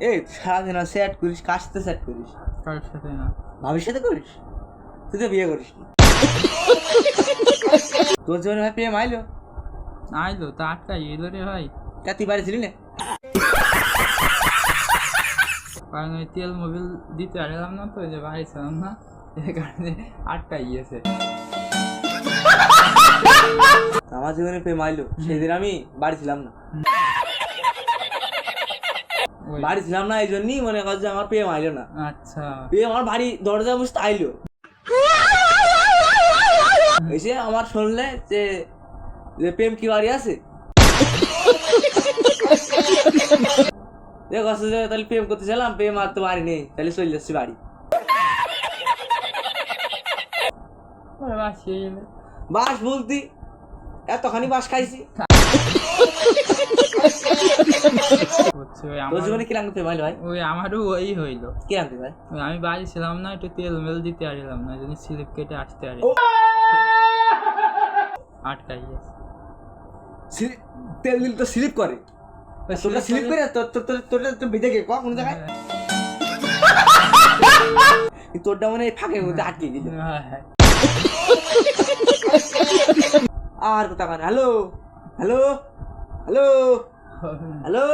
এই সারাদিন চ্যাট করিস, কার সাথে চ্যাট করিস? কারোর সাথে না। ভাবির সাথে করিস? তুই তো বিয়ে করিস নি। তোর জীবনে ভাই প্রেম আইলো? আইলো তা আটকাই এলো রে ভাই। তা তুই বাড়ি ছিলি না? কারণ ওই তেল মোবিল দিতে পারলাম না, তো ওই যে বাড়ি ছিলাম না, এই কারণে আটকাই গিয়েছে। আমার জীবনে প্রেম আইলো সেদিন আমি বাড়ি ছিলাম না। ওই বাড়ি ছিলাম না এই জন্যই মনে কর যে আমার প্রেম আইলো না। আচ্ছা প্রেম আমার বাড়ি দরজা বসতে আইলো। এসে আমার শুনলে যে যে প্রেম কি বাড়ি আছে, দেখ আসলে যে তাহলে প্রেম করতে চাইলাম, প্রেম আর তো বাড়ি নেই, তাহলে চলে যাচ্ছি বাড়ি। ওই বাসি গেলে বাস বলতি এতখানি বাস খাইছি। হচ্ছে ওই তোর আমার, জীবনে কিরাম প্রেম আইলো ভাই? ওই আমারও ওই হইলো। কিরাম প্রেম ভাই? ওই আমি বাড়ি ছিলাম না, একটু তেল মেল দিতে পারলাম না, এই জন্য স্লিপ কেটে আসতে পারি আটকাই গেছে। তেল দিল তো স্লিপ করে, তোরটা স্লিপ করে তোরটা বেঁধে গে কোন জায়গায়? তোরটা মানে ফাঁকের মধ্যে আটকে গেল। হ্যাঁ হ্যাঁ আর কথা কান, হ্যালো হ্যালো হ্যালো হ্যালো